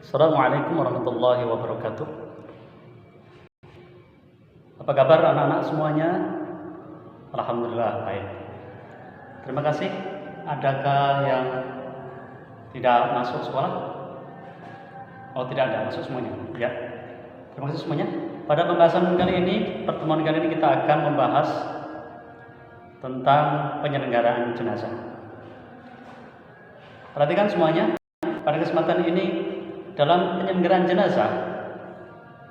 Assalamualaikum warahmatullahi wabarakatuh. Apa kabar anak-anak semuanya? Alhamdulillah baik. Terima kasih. Adakah yang tidak masuk sekolah? Oh, tidak ada, masuk semuanya. Ya. Terima kasih semuanya. Pada pembahasan kali ini, pertemuan kali ini kita akan membahas tentang penyelenggaraan jenazah. Perhatikan semuanya. Pada kesempatan ini, dalam penyelenggaraan jenazah,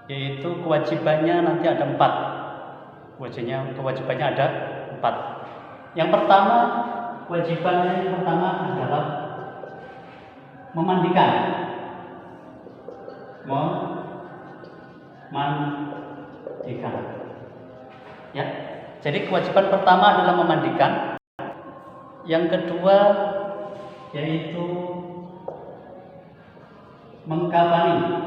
yaitu kewajibannya nanti ada 4. Kewajibannya ada 4. Yang pertama, kewajibannya yang pertama adalah memandikan. Memandikan. Ya. Jadi kewajiban pertama adalah memandikan. Yang kedua yaitu mengkafani.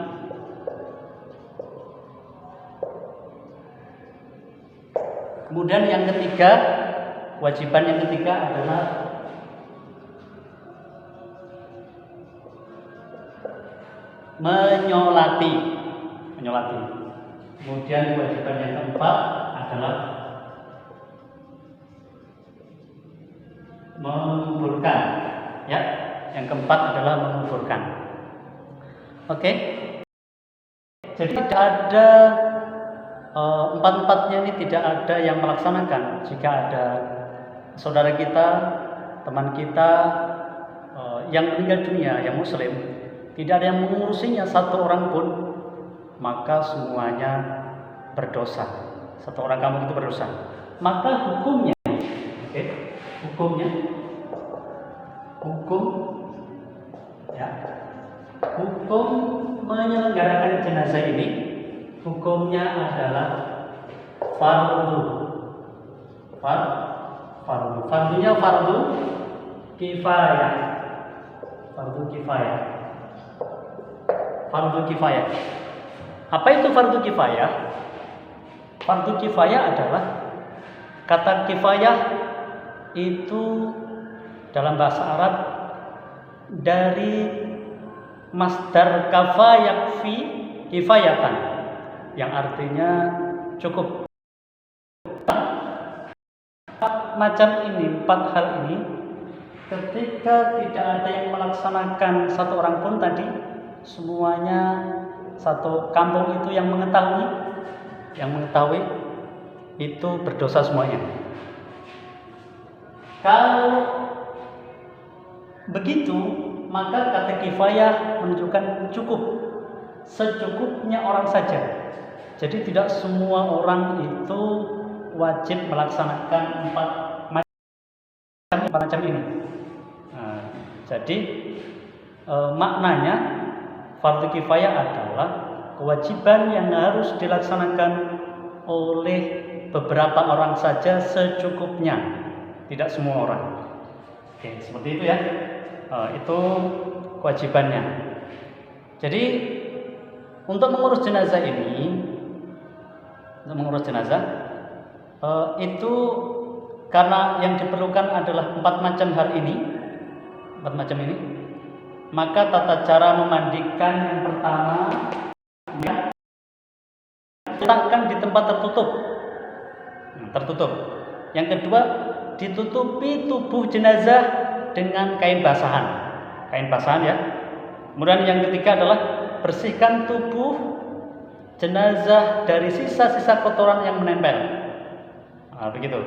Kemudian yang ketiga, kewajiban yang ketiga adalah menyolati. Kemudian kewajiban yang keempat adalah menguburkan. Ya, yang keempat adalah menguburkan. Oke. Jadi tidak ada empat-empatnya ini tidak ada yang melaksanakan. Jika ada saudara kita, teman kita yang meninggal dunia, yang muslim, tidak ada yang mengurusinya satu orang pun, maka semuanya berdosa. Satu orang kamu itu berdosa. Maka hukumnya, hukum menyelenggarakan jenazah ini, hukumnya adalah fardu. Fardunya fardu kifayah. Fardu kifayah. Apa itu fardu kifayah? Fardu kifayah adalah kata kifayah itu dalam bahasa Arab dari masdar kafa yakfi kifayatan, yang artinya cukup. Empat hal ini ketika tidak ada yang melaksanakan satu orang pun tadi, semuanya satu kampung itu yang mengetahui itu berdosa semuanya. Kalau begitu, maka kata kifayah menunjukkan cukup, secukupnya orang saja. Jadi tidak semua orang itu wajib melaksanakan empat macam ini. Jadi maknanya fardu kifayah adalah kewajiban yang harus dilaksanakan oleh beberapa orang saja secukupnya, tidak semua orang. Oke, seperti itu ya. Itu kewajibannya. Jadi untuk mengurus jenazah itu karena yang diperlukan adalah 4 macam hal ini, maka tata cara memandikan yang pertama letakkan di tempat tertutup. Yang kedua, ditutupi tubuh jenazah dengan kain basahan ya. Kemudian yang ketiga adalah bersihkan tubuh jenazah dari sisa-sisa kotoran yang menempel. Begitu.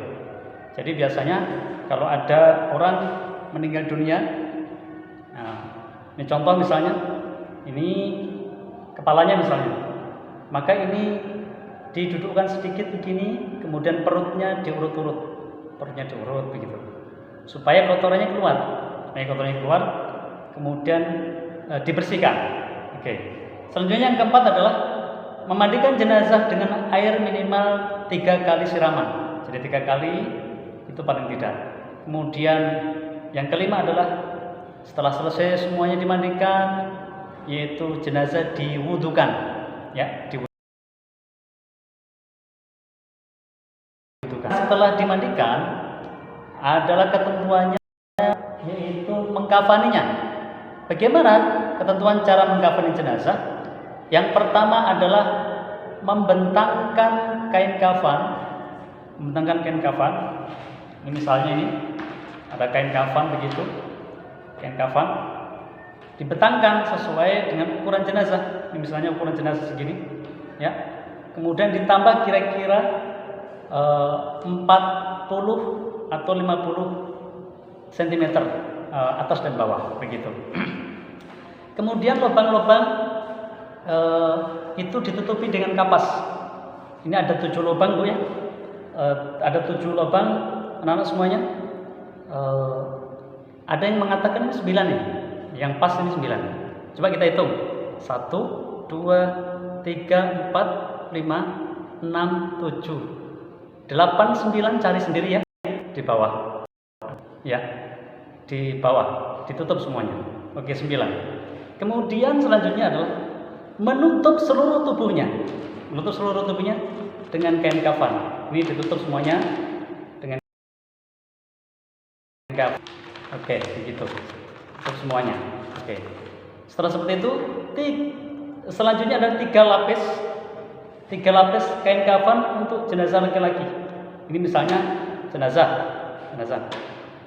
Jadi biasanya kalau ada orang meninggal dunia, ini contoh misalnya, ini kepalanya misalnya, maka ini didudukkan sedikit begini, kemudian perutnya diurut begitu, supaya kotorannya keluar, kemudian dibersihkan. Oke. Selanjutnya yang keempat adalah memandikan jenazah dengan air minimal 3 kali siraman. Jadi 3 kali itu paling tidak. Kemudian yang kelima adalah setelah selesai semuanya dimandikan, yaitu jenazah diwudukan, ya, Setelah dimandikan adalah ketentuannya yaitu mengkafaninya. Bagaimana ketentuan cara mengkafani jenazah. Yang pertama adalah membentangkan kain kafan. Membentangkan kain kafan. Ini misalnya ini ada kain kafan begitu. Kain kafan dibentangkan sesuai dengan ukuran jenazah. Ini misalnya ukuran jenazah segini, ya. Kemudian ditambah kira-kira 40 atau 50 cm atas dan bawah begitu. Kemudian lubang-lubang itu ditutupi dengan kapas. Ini ada 7 lubang, Bu, ya. Ada 7 lubang, anak-anak semuanya. Ada yang mengatakan 9 ini. Yang pas ini 9. Coba kita hitung. 1, 2, 3, 4, 5, 6, 7, 8, 9, cari sendiri ya. Di bawah. Ya. Di bawah. Ditutup semuanya. Oke, 9. Kemudian selanjutnya adalah menutup seluruh tubuhnya. Menutup seluruh tubuhnya dengan kain kafan. Ini ditutup semuanya dengan kain kafan. Oke, begitu. Tutup semuanya. Oke. Setelah seperti itu, selanjutnya ada 3 lapis. 3 lapis kain kafan untuk jenazah laki-laki. Ini misalnya jenazah.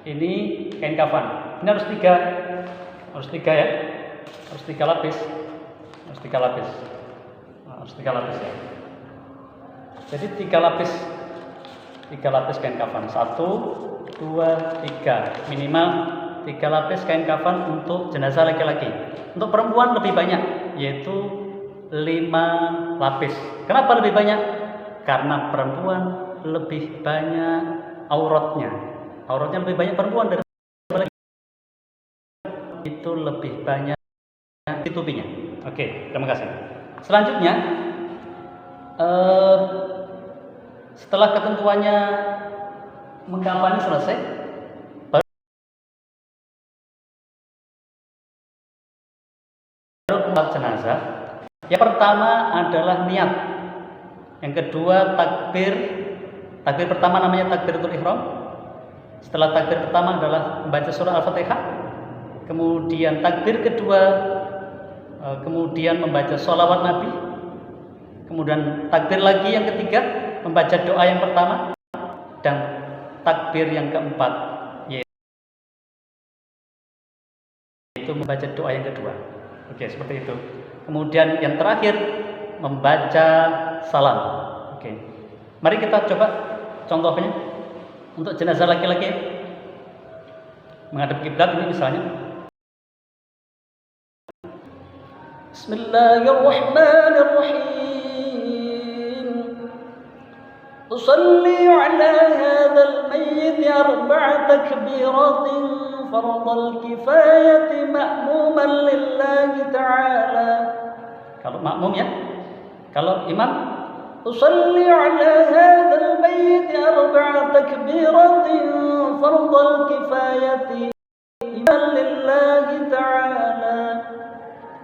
Ini kain kafan. Ini harus 3 ya. Harus 3 lapis. Harus 3 lapis. Harus 3 lapis ya. Jadi 3 lapis. 3 lapis kain kafan. 1, 2, 3. Minimal 3 lapis kain kafan untuk jenazah laki-laki. Untuk perempuan lebih banyak, yaitu 5 lapis. Kenapa lebih banyak? Karena perempuan lebih banyak auratnya. Auratnya lebih banyak perempuan daripada laki-laki. Itu lebih banyak tubuhnya. Oke, terima kasih. Selanjutnya, setelah ketentuannya mengkafani selesai, baru keempat jenazah. Yang pertama adalah niat. Yang kedua takbir. Takbir pertama namanya takbiratul ihram. Setelah takbir pertama adalah membaca surah Al-Fatihah. Kemudian takbir kedua, kemudian membaca sholawat Nabi. Kemudian takbir lagi yang ketiga, membaca doa yang pertama. Dan takbir yang keempat, yaitu membaca doa yang kedua. Oke, seperti itu. Kemudian yang terakhir, membaca salam. Oke. Mari kita coba contohnya untuk jenazah laki-laki menghadap kiblat ini misalnya. Bismillahirrahmanirrahim. Usalli ala hadzal mayyit 4 takbiratin fardal kifayati ma'muman lillahi ta'ala. Kalau makmum ya. Kalau imam, usalli ala hadzal mayyit 4 takbiratin fardal kifayati lillahi ta'ala.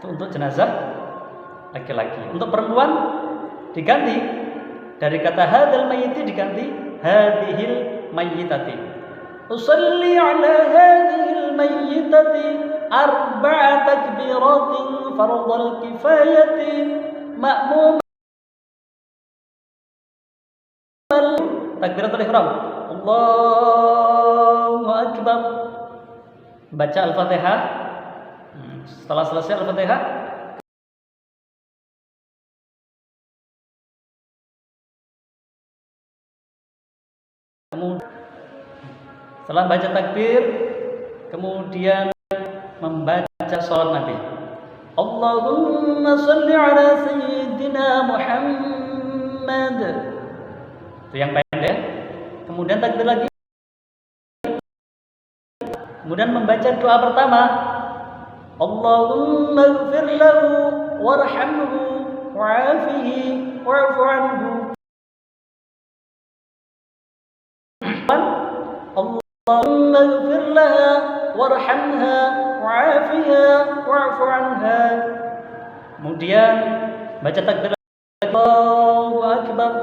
Itu untuk jenazah laki-laki. Untuk perempuan diganti dari kata hadzal mayyit diganti hadhil mayyitati. Usalli ala hadhil mayyitati 4 takbiratin fardal kifayati ma'mum. Takbiratul ihram. Allahu akbar. Baca Al-Fatihah. Setelah selesai Al-Fatihah, setelah baca takbir, kemudian membaca sholawat Nabi. Allahumma sholli ala sayyidina Muhammad. Itu yang pendek. Kemudian takbir lagi. Kemudian membaca doa pertama. Allahumma ighfir lahu warhamhu wa'afihi wa'fu anhu. Allahumma ighfir laha warhamha wa'afiha wa'fu anha. Kemudian baca takbir Allahu akbar.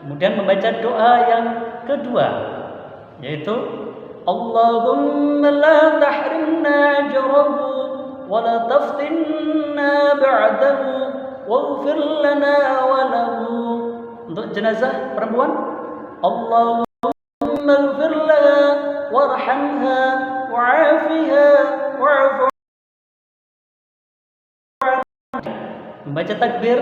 Kemudian membaca doa yang kedua, yaitu Allahumma la tahrimna ajrahu wa la taftinna ba'dahu waghfir lana wa lahu. Untuk jenazah perempuan, Allahumma ighfir laha warhamha wa'afiha wa'fu. Membaca takbir,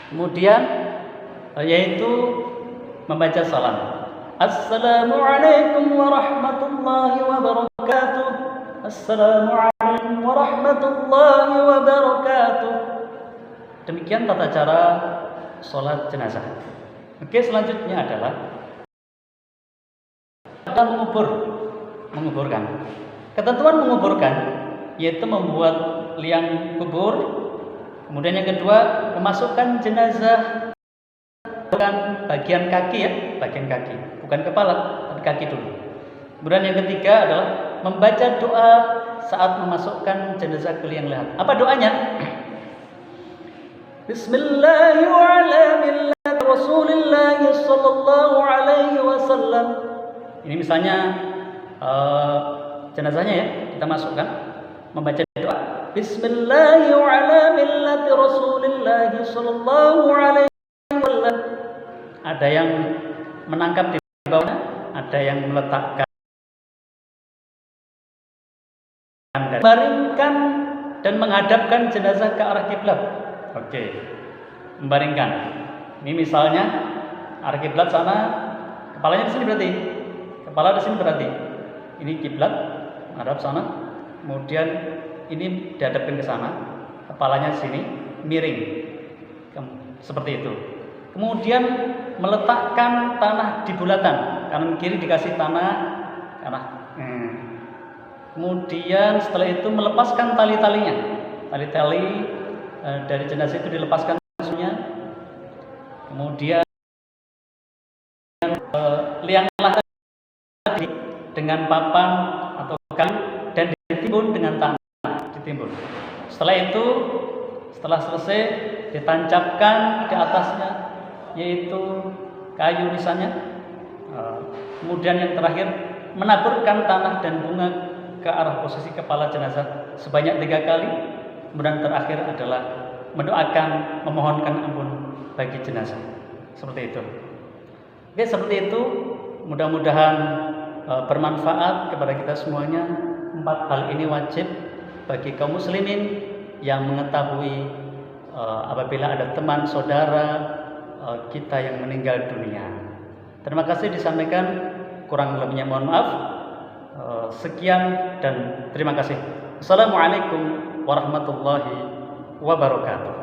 kemudian yaitu membaca salam. Assalamualaikum warahmatullahi wabarakatuh. Assalamualaikum warahmatullahi wabarakatuh. Demikian tata cara sholat jenazah. Oke, selanjutnya adalah kita menguburkan. Ketentuan menguburkan yaitu membuat liang kubur. Kemudian yang kedua, memasukkan jenazah bukan bagian kaki ya, bagian kaki, bukan kepala, tapi kaki dulu. Kemudian yang ketiga adalah membaca doa saat memasukkan jenazah ke liang lahat. Apa doanya? Bismillahirrahmanirrahim. Rasulullah sallallahu alaihi wasallam. Ini misalnya jenazahnya ya, kita masukkan, membaca doa Bismillahirrahmanirrahim. Rasulullah sallallahu alaihi wasallam. Ada yang menangkap di bawahnya, ada yang meletakkan, membaringkan dan menghadapkan jenazah ke arah kiblat. Oke, membaringkan. Ini misalnya arah kiblat sana, kepalanya di sini berarti, kepala di sini berarti. Ini kiblat, menghadap sana. Kemudian ini dihadapkan ke sana, kepalanya di sini, miring, seperti itu. Kemudian meletakkan tanah di bulatan, kanan kiri dikasih tanah. Kemudian setelah itu melepaskan tali-talinya, tali-tali dari jenazah itu dilepaskan semuanya. Kemudian lianglah dengan papan atau kayu dan ditimbun dengan tanah, ditimbun. Setelah itu, setelah selesai, ditancapkan di atasnya yaitu kayu misalnya. Kemudian yang terakhir, menaburkan tanah dan bunga ke arah posisi kepala jenazah sebanyak 3 kali. Kemudian terakhir adalah mendoakan, memohonkan ampun bagi jenazah. Seperti itu. Oke, seperti itu. Mudah-mudahan bermanfaat kepada kita semuanya. 4 hal ini wajib bagi kaum muslimin yang mengetahui apabila ada teman saudara kita yang meninggal dunia. Terima kasih disampaikan, kurang lebihnya mohon maaf. Sekian dan terima kasih. Assalamualaikum warahmatullahi wabarakatuh.